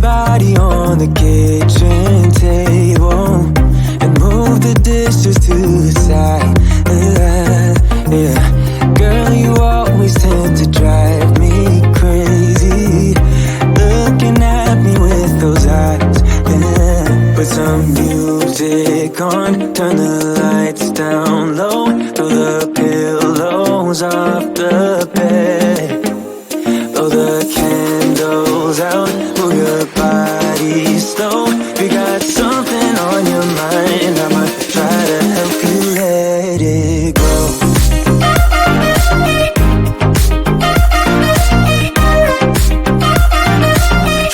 body on the kitchen table and move the dishes to the side. Yeah. Girl, you always tend to drive me crazy, looking at me with those eyes. Yeah. Put some music on, turn the lights down low, throw the pillows off the bed, blow the candles out, move your body slow. If you got something on your mind, I'ma try to help you let it go.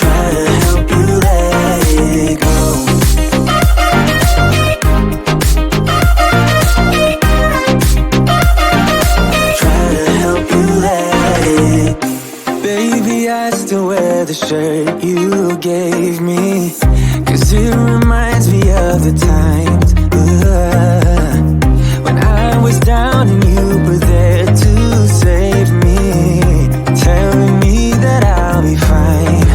Try to help you let it go. Try to help you let it. Baby, I still wear the shirt you gave me, 'cause it reminds me of the times when I was down and you were there to save me, telling me that I'll be fine.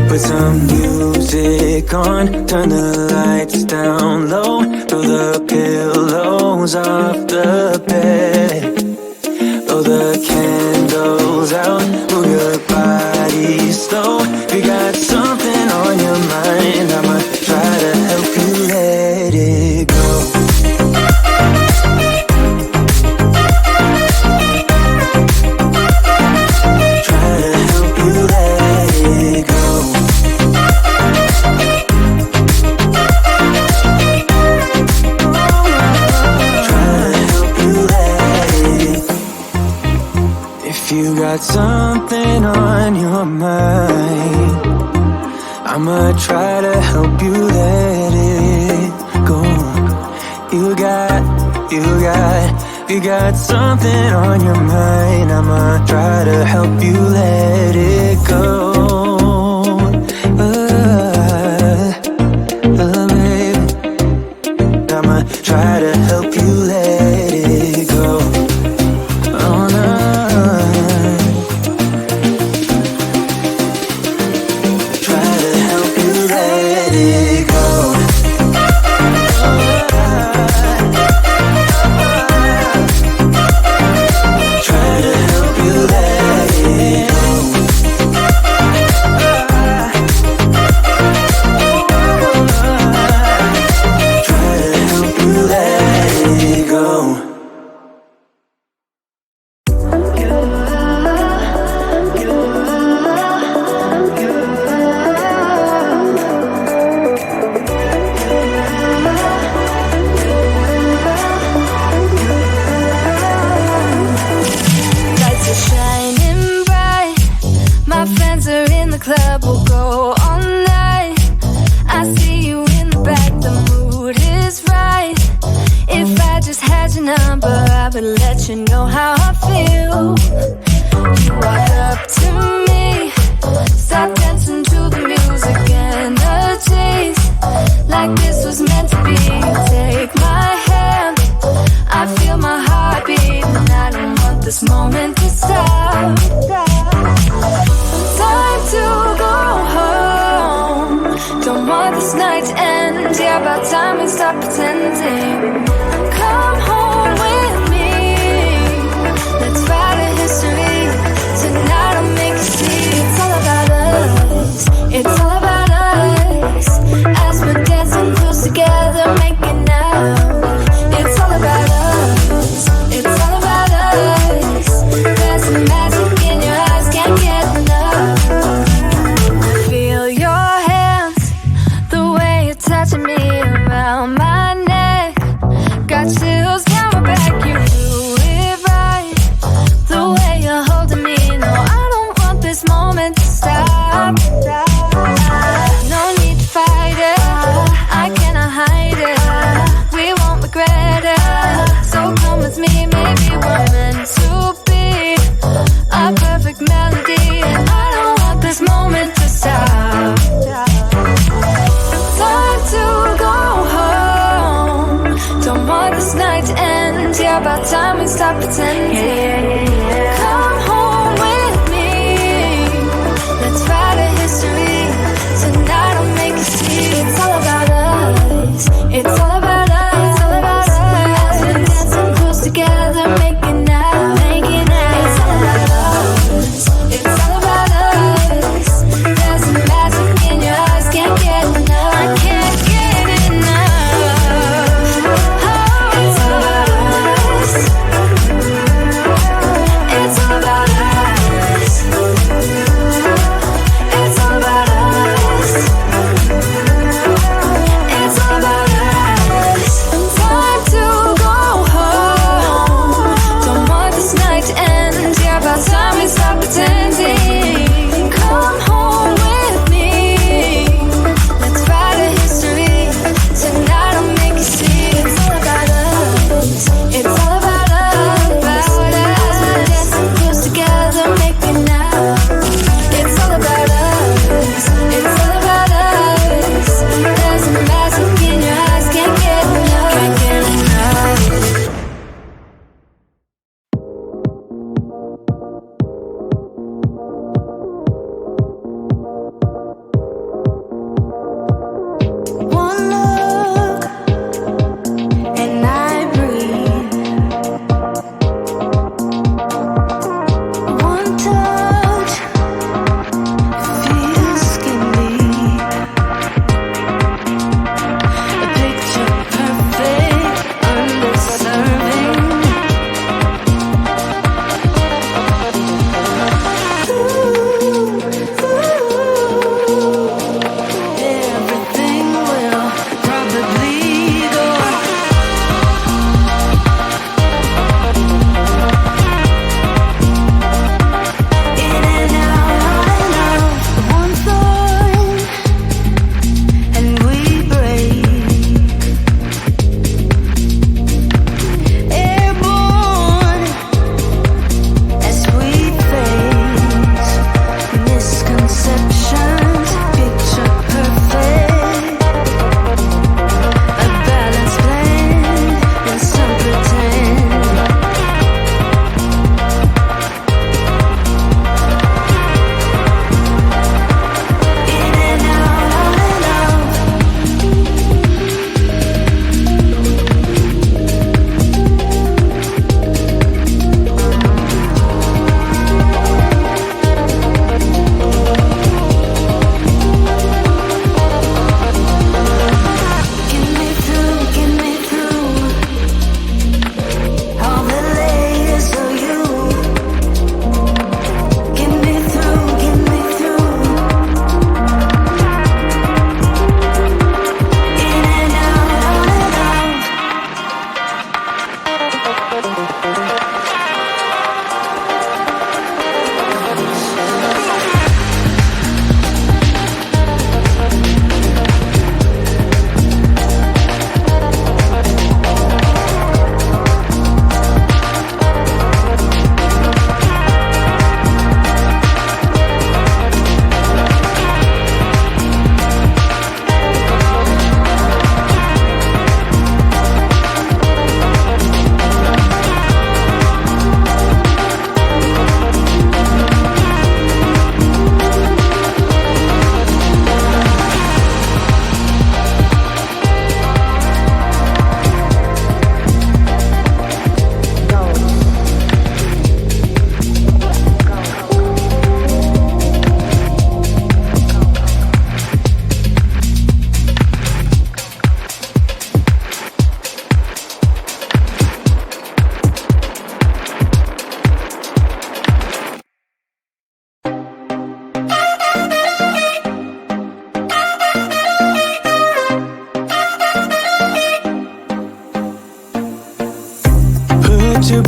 Put some music on, turn the lights down low, throw the pillows off the bed, blow the candles out, move your body slow. If you got something on your mind, I'ma try to help you let it go. Try to help you let it go. Try to help you let it. If you got something on your mind, I'ma try to help you let it go. You got something on your mind, I'ma try to help you let it go. Baby, I'ma try to help you let it go. Oh no. Try to help you let it go. Try to help you let it go. Try to help you let it go. Lights are shining bright. My friends are in the club, we'll go all night. I see you in the back, the mood is right. If I just had your number, I would let you know how I feel. You walk up to me, start dancing to the music, energies like this was meant to be. Take my hand, I feel my heart beat, and I don't want this moment to stop. Time to go home, don't want this night to end. Yeah, about time we stop pretending. Come home with me, let's write a history. Tonight I'll make you see it's all about us. It's all about us. As we're dancing close together, making out. It's all about us. It's all about us. There's some magic in your eyes, can't get enough. Feel your hands, the way you're touching me around my neck. Got chills down my back, you do it right. The way you're holding me, no, I don't want this moment to stop. No need to fight it, I cannot hide it. We won't regret it, so come with me, maybe we're meant to be. A perfect melody, and I don't want this moment to stop. Time to go home, don't want this night to end. Yeah, about time we stop pretending. Come home with me, let's write a history.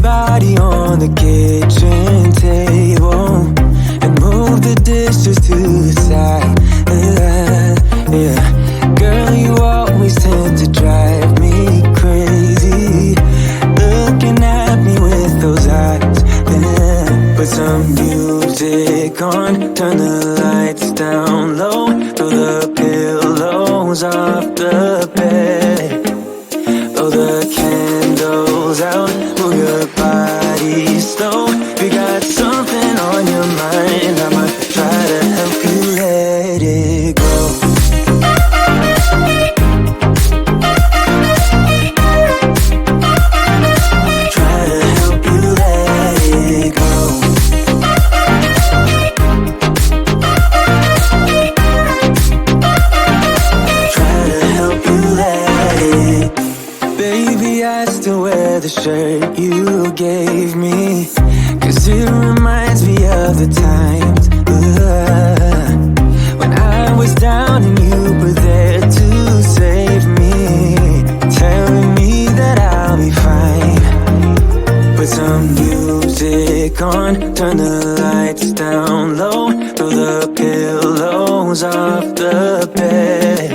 body on the kitchen table and move the dishes to the side. Yeah. Girl, you always tend to drive me crazy, looking at me with those eyes. Yeah. Put some music on, turn the lights down low, throw the pillows off the bed, blow the candles out, move your body slow. If you got something on your mind, I'ma try to help you let it go. Try to help you let it go. Try to help you let it. Baby, I still wear the shirt you gave me, 'cause it reminds me of the times when I was down and you were there to save me, telling me that I'll be fine. Put some music on, turn the lights down low, throw the pillows off the bed,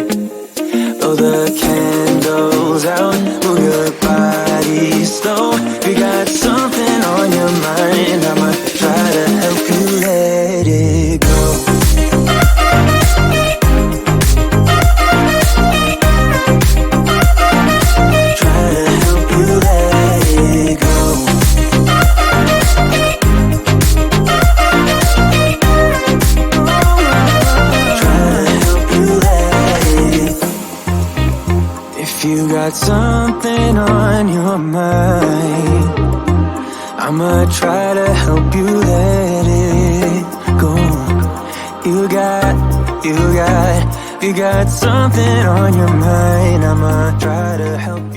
blow the candles out, move your body slow. If you got something on your mind, I'ma try to help you let it go. Try to help you let it go. Try to help you let it. If you got something on your mind, I'ma try to help you let it go. You got something on your mind, I'ma try to help